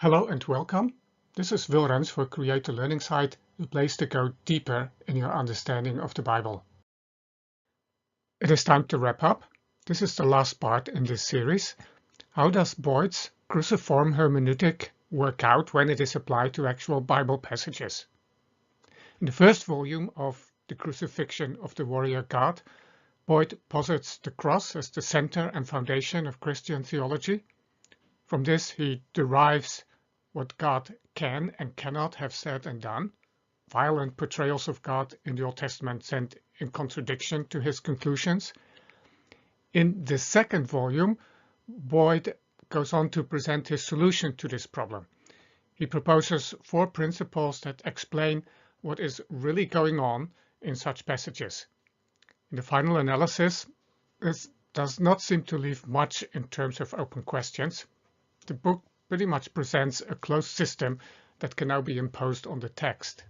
Hello and welcome. This is Wilrens for Create a Learning Site, the place to go deeper in your understanding of the Bible. It is time to wrap up. This is the last part in this series. How does Boyd's cruciform hermeneutic work out when it is applied to actual Bible passages? In the first volume of The Crucifixion of the Warrior God, Boyd posits the cross as the center and foundation of Christian theology. From this he derives what God can and cannot have said and done, violent portrayals of God in the Old Testament stand in contradiction to his conclusions. In the second volume, Boyd goes on to present his solution to this problem. He proposes 4 principles that explain what is really going on in such passages. In the final analysis, this does not seem to leave much in terms of open questions. The book pretty much presents a closed system that can now be imposed on the text.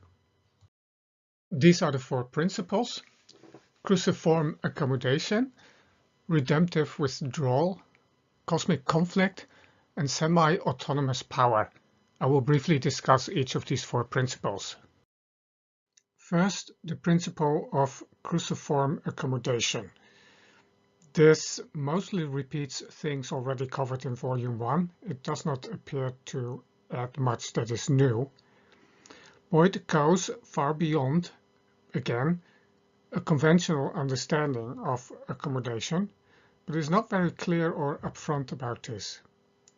These are the 4 principles: cruciform accommodation, redemptive withdrawal, cosmic conflict, and semi-autonomous power. I will briefly discuss each of these 4 principles. First, the principle of cruciform accommodation. This mostly repeats things already covered in Volume 1. It does not appear to add much that is new. Boyd goes far beyond, again, a conventional understanding of accommodation, but is not very clear or upfront about this.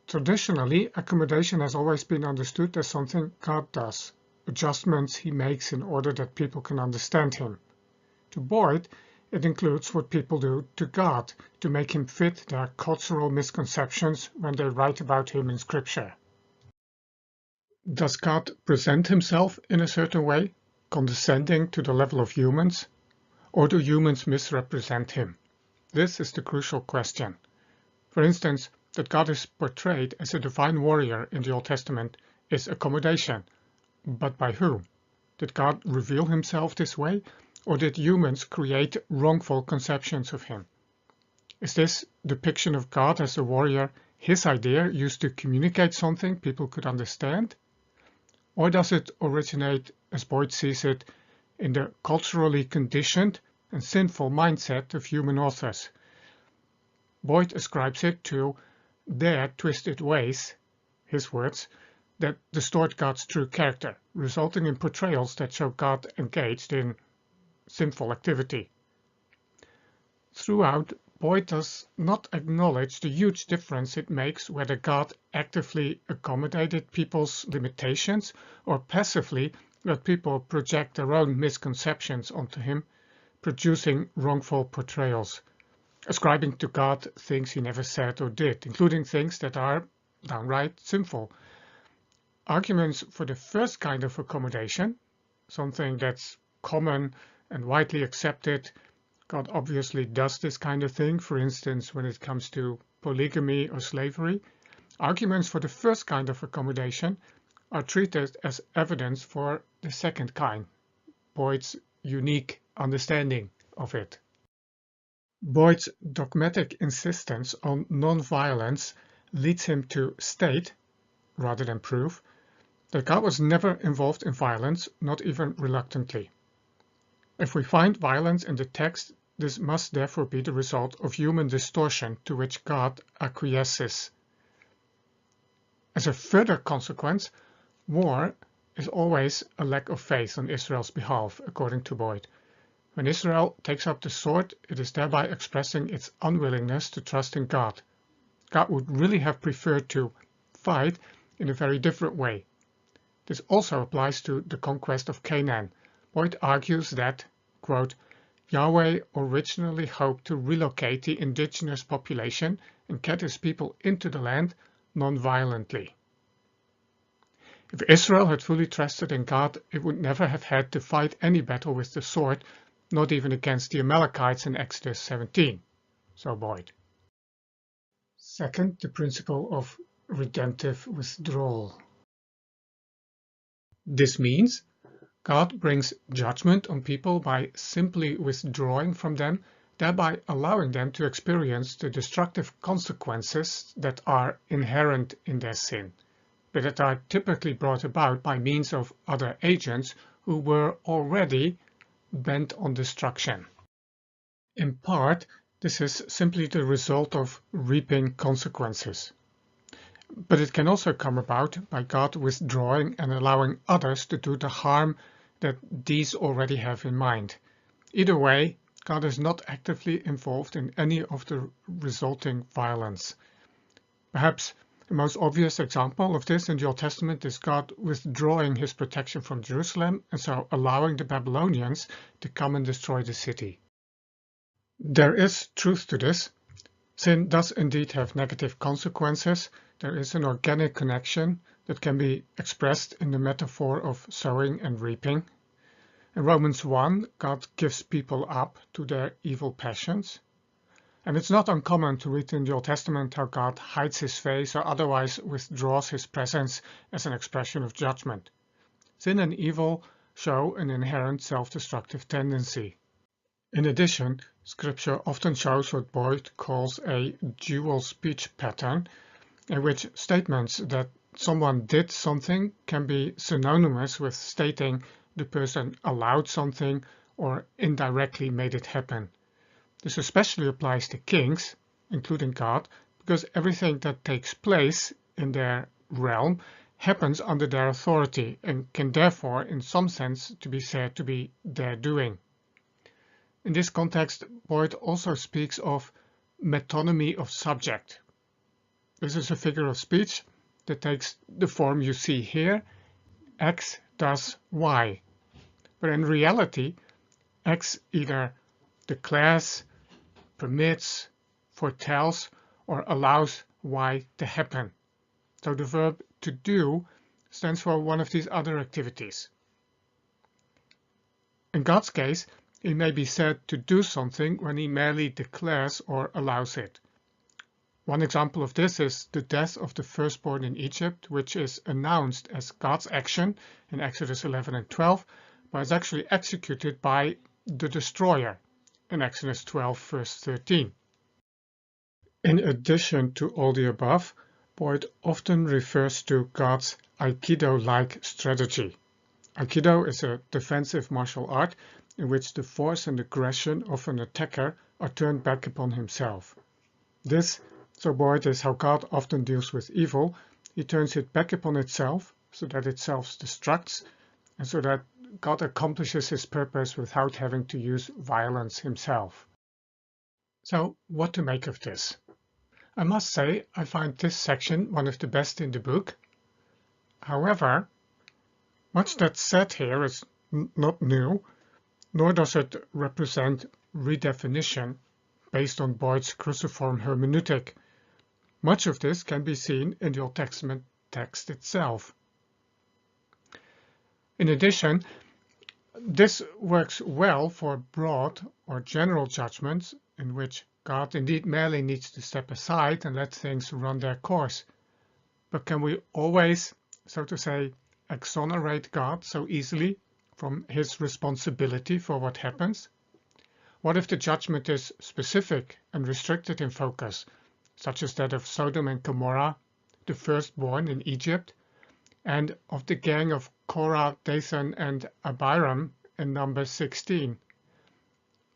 Traditionally, accommodation has always been understood as something God does, adjustments he makes in order that people can understand him. To Boyd, it includes what people do to God to make him fit their cultural misconceptions when they write about him in Scripture. Does God present himself in a certain way, condescending to the level of humans, or do humans misrepresent him? This is the crucial question. For instance, that God is portrayed as a divine warrior in the Old Testament is accommodation. But by whom? Did God reveal himself this way? Or did humans create wrongful conceptions of him? Is this depiction of God as a warrior his idea used to communicate something people could understand? Or does it originate, as Boyd sees it, in the culturally conditioned and sinful mindset of human authors? Boyd ascribes it to their twisted ways, his words, that distort God's true character, resulting in portrayals that show God engaged in sinful activity. Throughout, Boyd does not acknowledge the huge difference it makes whether God actively accommodated people's limitations or passively let people project their own misconceptions onto him, producing wrongful portrayals, ascribing to God things he never said or did, including things that are downright sinful. Arguments for the first kind of accommodation, something that's common and widely accepted, God obviously does this kind of thing, for instance when it comes to polygamy or slavery. Arguments for the first kind of accommodation are treated as evidence for the second kind, Boyd's unique understanding of it. Boyd's dogmatic insistence on non-violence leads him to state, rather than prove, that God was never involved in violence, not even reluctantly. If we find violence in the text, this must therefore be the result of human distortion to which God acquiesces. As a further consequence, war is always a lack of faith on Israel's behalf, according to Boyd. When Israel takes up the sword, it is thereby expressing its unwillingness to trust in God. God would really have preferred to fight in a very different way. This also applies to the conquest of Canaan. Boyd argues that, quote, Yahweh originally hoped to relocate the indigenous population and get his people into the land non-violently. If Israel had fully trusted in God, it would never have had to fight any battle with the sword, not even against the Amalekites in Exodus 17, so Boyd. Second, the principle of redemptive withdrawal. This means God brings judgment on people by simply withdrawing from them, thereby allowing them to experience the destructive consequences that are inherent in their sin. but that are typically brought about by means of other agents who were already bent on destruction. In part, this is simply the result of reaping consequences. But it can also come about by God withdrawing and allowing others to do the harm that these already have in mind. Either way, God is not actively involved in any of the resulting violence. Perhaps the most obvious example of this in the Old Testament is God withdrawing his protection from Jerusalem and so allowing the Babylonians to come and destroy the city. There is truth to this. Sin does indeed have negative consequences. There is an organic connection that can be expressed in the metaphor of sowing and reaping. In Romans 1, God gives people up to their evil passions. And it's not uncommon to read in the Old Testament how God hides his face or otherwise withdraws his presence as an expression of judgment. Sin and evil show an inherent self-destructive tendency. In addition, Scripture often shows what Boyd calls a dual speech pattern, in which statements that someone did something can be synonymous with stating the person allowed something or indirectly made it happen. This especially applies to kings, including God, because everything that takes place in their realm happens under their authority and can therefore, in some sense, to be said to be their doing. In this context, Boyd also speaks of metonymy of subject. This is a figure of speech that takes the form you see here, X does Y. But in reality, X either declares, permits, foretells, or allows Y to happen. So the verb to do stands for one of these other activities. In God's case, he may be said to do something when he merely declares or allows it. One example of this is the death of the firstborn in Egypt, which is announced as God's action in Exodus 11 and 12, but is actually executed by the destroyer in Exodus 12 verse 13. In addition to all the above, Boyd often refers to God's Aikido-like strategy. Aikido is a defensive martial art in which the force and aggression of an attacker are turned back upon himself. This, so Boyd, is how God often deals with evil. He turns it back upon itself so that it self-destructs and so that God accomplishes his purpose without having to use violence himself. So, what to make of this? I must say I find this section one of the best in the book. However, much that's said here is not new, nor does it represent redefinition based on Boyd's cruciform hermeneutic. Much of this can be seen in the Old Testament text itself. In addition, this works well for broad or general judgments in which God indeed merely needs to step aside and let things run their course. But can we always, so to say, exonerate God so easily from his responsibility for what happens? What if the judgment is specific and restricted in focus, such as that of Sodom and Gomorrah, the firstborn in Egypt, and of the gang of Korah, Dathan, and Abiram in Numbers 16?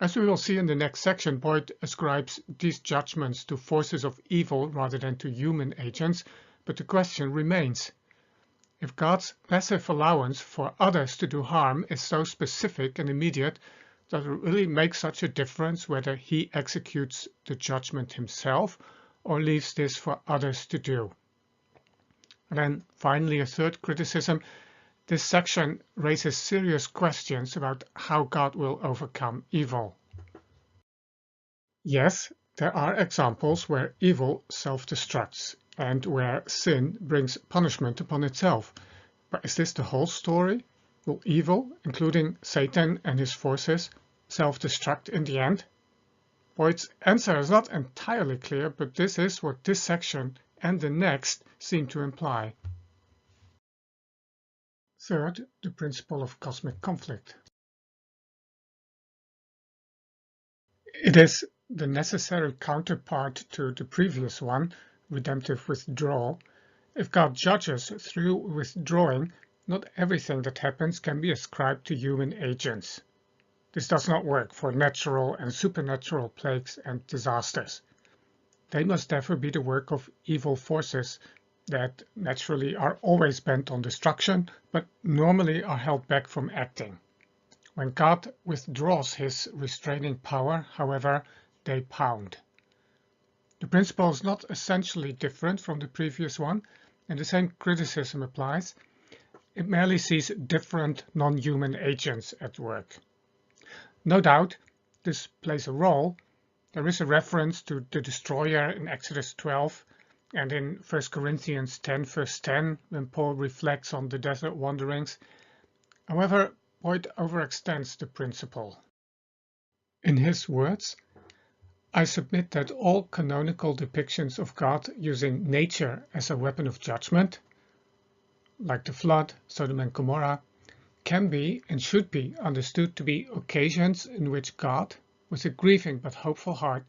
As we will see in the next section, Boyd ascribes these judgments to forces of evil rather than to human agents, but the question remains. If God's passive allowance for others to do harm is so specific and immediate, does it really make such a difference whether he executes the judgment himself or leaves this for others to do? And then finally, a third criticism. This section raises serious questions about how God will overcome evil. Yes, there are examples where evil self-destructs and where sin brings punishment upon itself. But is this the whole story? Will evil, including Satan and his forces, self-destruct in the end? Boyd's answer is not entirely clear, but this is what this section and the next seem to imply. Third, the principle of cosmic conflict. It is the necessary counterpart to the previous one, redemptive withdrawal, If God judges through withdrawing, not everything that happens can be ascribed to human agents. This does not work for natural and supernatural plagues and disasters. They must therefore be the work of evil forces that naturally are always bent on destruction, but normally are held back from acting. When God withdraws his restraining power, however, they pound. The principle is not essentially different from the previous one, and the same criticism applies. It merely sees different non-human agents at work. No doubt, this plays a role. There is a reference to the destroyer in Exodus 12 and in 1 Corinthians 10 verse 10 when Paul reflects on the desert wanderings. However, Boyd overextends the principle. In his words, I submit that all canonical depictions of God using nature as a weapon of judgment, like the flood, Sodom and Gomorrah, can be and should be understood to be occasions in which God, with a grieving but hopeful heart,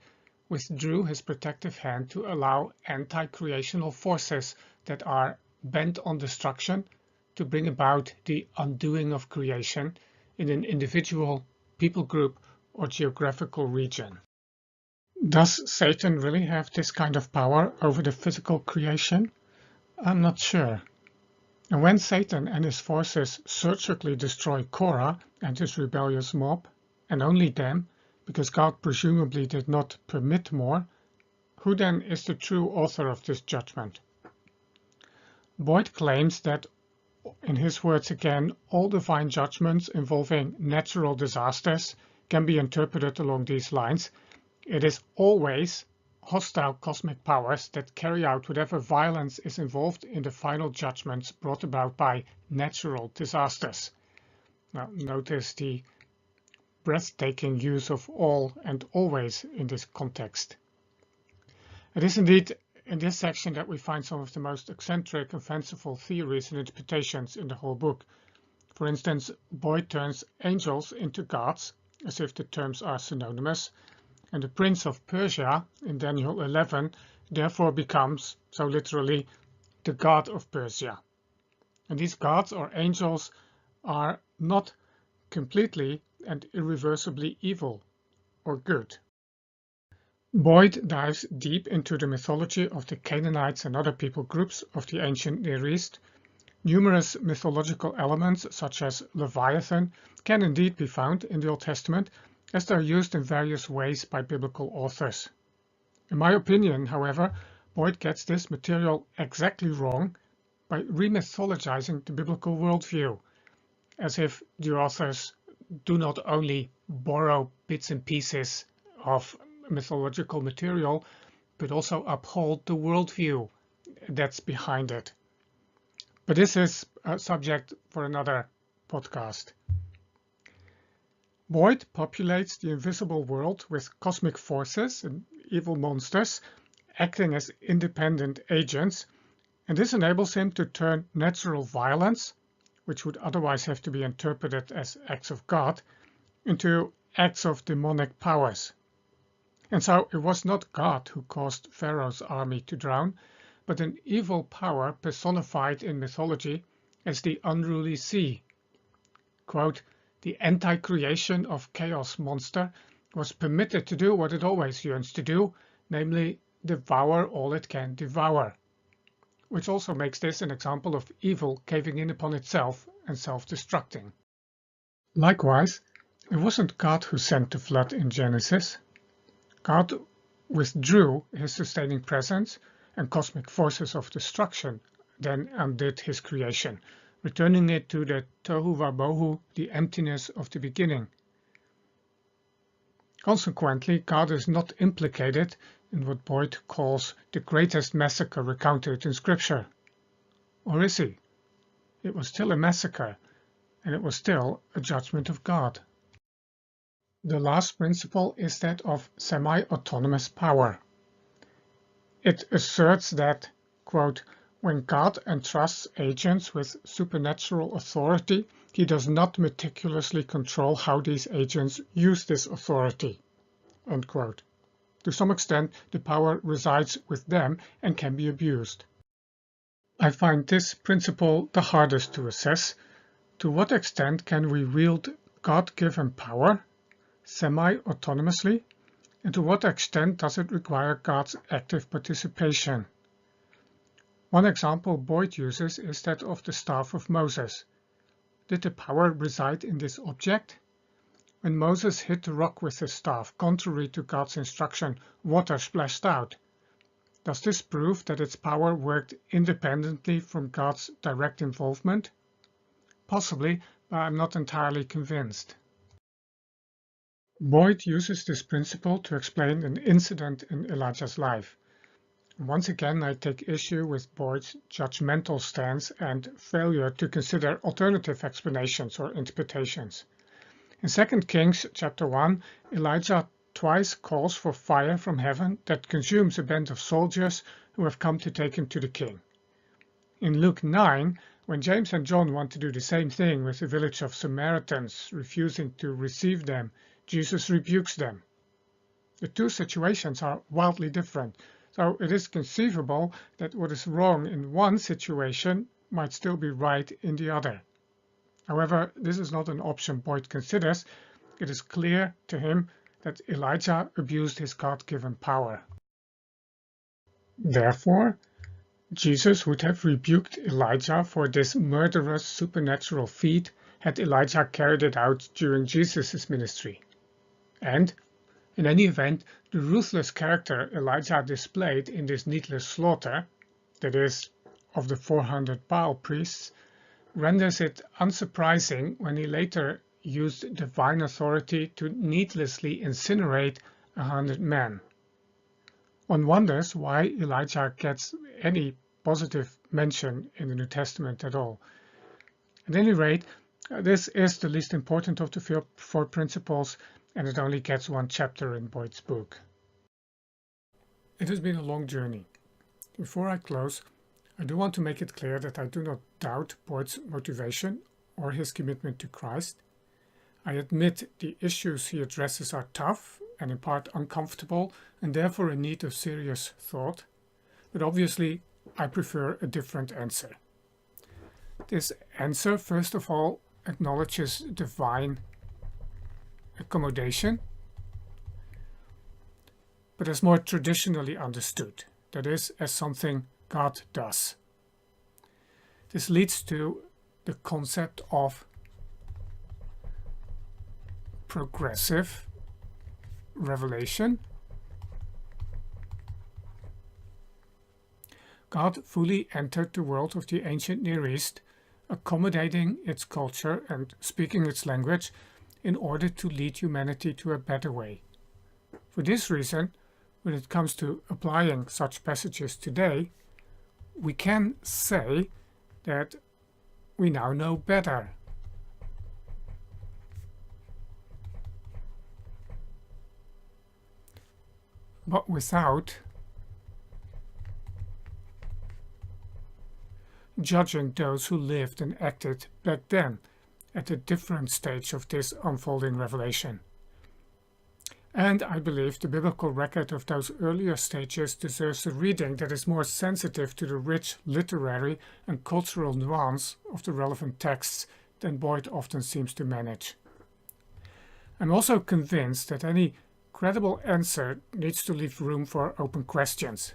withdrew his protective hand to allow anti-creational forces that are bent on destruction to bring about the undoing of creation in an individual, people group, or geographical region. Does Satan really have this kind of power over the physical creation? I'm not sure. And when Satan and his forces surgically destroy Korah and his rebellious mob, and only them, because God presumably did not permit more, who then is the true author of this judgment? Boyd claims that, in his words again, all divine judgments involving natural disasters can be interpreted along these lines. It is always hostile cosmic powers that carry out whatever violence is involved in the final judgments brought about by natural disasters. Now, notice the breathtaking use of all and always in this context. It is indeed in this section that we find some of the most eccentric and fanciful theories and interpretations in the whole book. For instance, Boyd turns angels into gods, as if the terms are synonymous, and the prince of Persia in Daniel 11 therefore becomes, so literally, the god of Persia. And these gods or angels are not completely and irreversibly evil or good. Boyd dives deep into the mythology of the Canaanites and other people groups of the ancient Near East. Numerous mythological elements, such as Leviathan, can indeed be found in the Old Testament, as they are used in various ways by biblical authors. In my opinion, however, Boyd gets this material exactly wrong by remythologizing the biblical worldview, as if the authors do not only borrow bits and pieces of mythological material, but also uphold the worldview that's behind it. But this is a subject for another podcast. Boyd populates the invisible world with cosmic forces and evil monsters acting as independent agents, and this enables him to turn natural violence, which would otherwise have to be interpreted as acts of God, into acts of demonic powers. And so it was not God who caused Pharaoh's army to drown, but an evil power personified in mythology as the unruly sea. Quote, the anti-creation of chaos monster was permitted to do what it always yearns to do, namely devour all it can devour, which also makes this an example of evil caving in upon itself and self-destructing. Likewise, it wasn't God who sent the flood in Genesis. God withdrew his sustaining presence and cosmic forces of destruction then undid his creation, returning it to the tohu vabohu, the emptiness of the beginning. Consequently, God is not implicated in what Boyd calls the greatest massacre recounted in Scripture. Or is he? It was still a massacre, and it was still a judgment of God. The last principle is that of semi-autonomous power. It asserts that, quote, when God entrusts agents with supernatural authority, he does not meticulously control how these agents use this authority, unquote. To some extent, the power resides with them and can be abused. I find this principle the hardest to assess. To what extent can we wield God-given power semi-autonomously, and to what extent does it require God's active participation? One example Boyd uses is that of the staff of Moses. Did the power reside in this object? When Moses hit the rock with his staff, contrary to God's instruction, water splashed out. Does this prove that its power worked independently from God's direct involvement? Possibly, but I'm not entirely convinced. Boyd uses this principle to explain an incident in Elijah's life. Once again, I take issue with Boyd's judgmental stance and failure to consider alternative explanations or interpretations. In 2 Kings chapter 1, Elijah twice calls for fire from heaven that consumes a band of soldiers who have come to take him to the king. In Luke 9, when James and John want to do the same thing with the village of Samaritans refusing to receive them, Jesus rebukes them. The two situations are wildly different, so it is conceivable that what is wrong in one situation might still be right in the other. However, this is not an option Boyd considers. It is clear to him that Elijah abused his God-given power. Therefore, Jesus would have rebuked Elijah for this murderous supernatural feat had Elijah carried it out during Jesus' ministry. And, in any event, the ruthless character Elijah displayed in this needless slaughter, that is, of the 400 Baal priests, renders it unsurprising when he later used divine authority to needlessly incinerate 100 men. One wonders why Elijah gets any positive mention in the New Testament at all. At any rate, this is the least important of the 4 principles, and it only gets 1 chapter in Boyd's book. It has been a long journey. Before I close, I do want to make it clear that I do not doubt Boyd's motivation or his commitment to Christ. I admit the issues he addresses are tough and in part uncomfortable and therefore in need of serious thought, but obviously I prefer a different answer. This answer, first of all, acknowledges divine accommodation, but as more traditionally understood, that is, as something God does. This leads to the concept of progressive revelation. God fully entered the world of the ancient Near East, accommodating its culture and speaking its language in order to lead humanity to a better way. For this reason, when it comes to applying such passages today, we can say that we now know better. But without judging those who lived and acted back then at a different stage of this unfolding revelation. And I believe the biblical record of those earlier stages deserves a reading that is more sensitive to the rich literary and cultural nuance of the relevant texts than Boyd often seems to manage. I'm also convinced that any credible answer needs to leave room for open questions.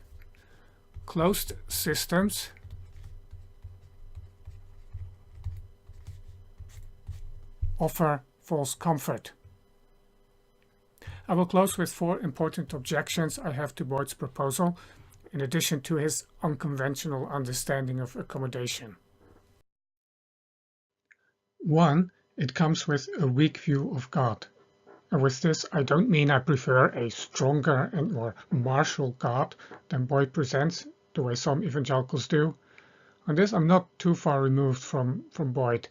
Closed systems offer false comfort. I will close with 4 important objections I have to Boyd's proposal, in addition to his unconventional understanding of accommodation. 1. It comes with a weak view of God. And with this, I don't mean I prefer a stronger and more martial God than Boyd presents, the way some evangelicals do. On this, I'm not too far removed from Boyd.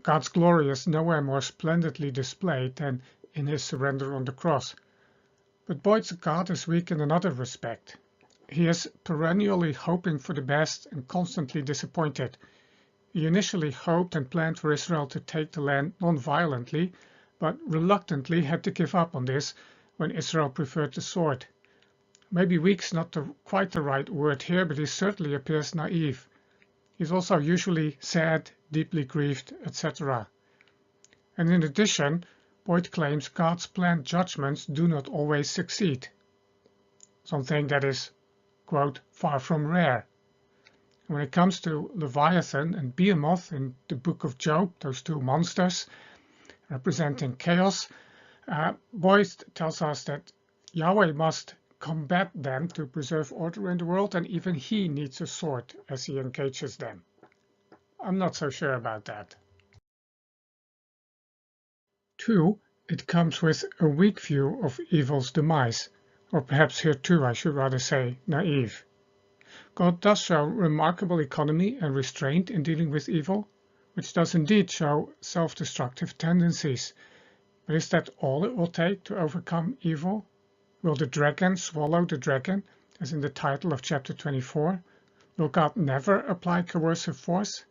God's glory is nowhere more splendidly displayed than in his surrender on the cross. But Boyd's God is weak in another respect. He is perennially hoping for the best and constantly disappointed. He initially hoped and planned for Israel to take the land non-violently, but reluctantly had to give up on this when Israel preferred the sword. Maybe weak's not quite the right word here, but he certainly appears naive. He's also usually sad, deeply grieved, etc. And in addition, Boyd claims God's planned judgments do not always succeed, something that is, quote, far from rare. When it comes to Leviathan and Behemoth in the book of Job, those two monsters representing chaos, Boyd tells us that Yahweh must combat them to preserve order in the world, and even he needs a sword as he engages them. I'm not so sure about that. 2. It comes with a weak view of evil's demise, or perhaps here too I should rather say naive. God does show remarkable economy and restraint in dealing with evil, which does indeed show self-destructive tendencies. But is that all it will take to overcome evil? Will the dragon swallow the dragon, as in the title of chapter 24? Will God never apply coercive force?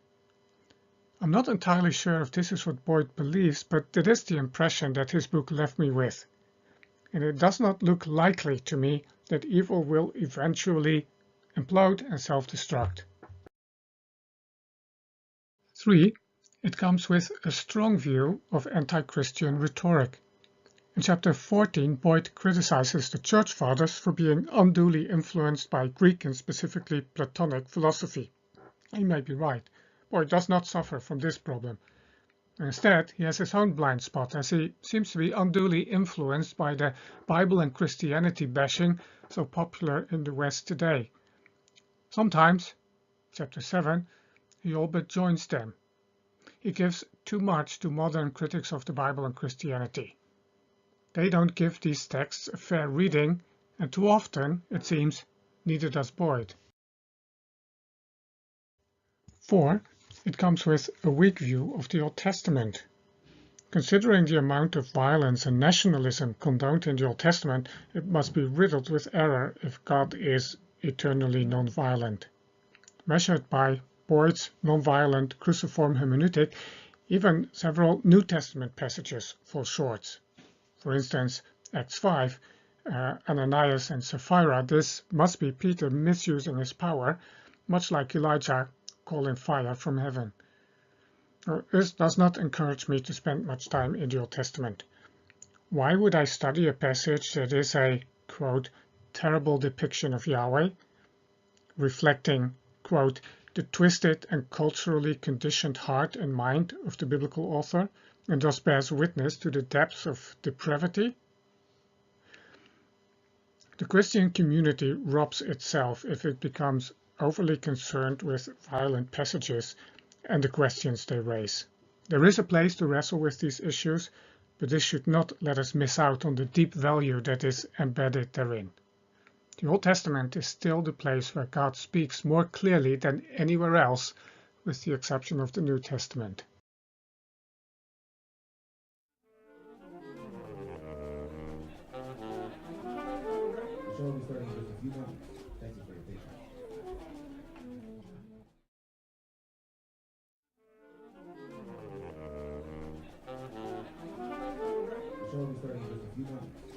I'm not entirely sure if this is what Boyd believes, but it is the impression that his book left me with. And it does not look likely to me that evil will eventually implode and self-destruct. 3. It comes with a strong view of anti-Christian rhetoric. In chapter 14, Boyd criticizes the Church Fathers for being unduly influenced by Greek and specifically Platonic philosophy. He may be right. Boyd does not suffer from this problem. Instead, he has his own blind spot, as he seems to be unduly influenced by the Bible and Christianity bashing so popular in the West today. Sometimes, chapter 7, he all but joins them. He gives too much to modern critics of the Bible and Christianity. They don't give these texts a fair reading, and too often, it seems, neither does Boyd. 4. It comes with a weak view of the Old Testament. Considering the amount of violence and nationalism condoned in the Old Testament, it must be riddled with error if God is eternally non-violent. Measured by Boyd's non-violent cruciform hermeneutic, even several New Testament passages fall short. For instance, Acts 5, Ananias and Sapphira, this must be Peter misusing his power, much like Elijah calling fire from heaven. This does not encourage me to spend much time in the Old Testament. Why would I study a passage that is a, quote, terrible depiction of Yahweh, reflecting, quote, the twisted and culturally conditioned heart and mind of the biblical author, and thus bears witness to the depths of depravity? The Christian community robs itself if it becomes overly concerned with violent passages and the questions they raise. There is a place to wrestle with these issues, but this should not let us miss out on the deep value that is embedded therein. The Old Testament is still the place where God speaks more clearly than anywhere else, with the exception of the New Testament. The show will be starting in just a few moments.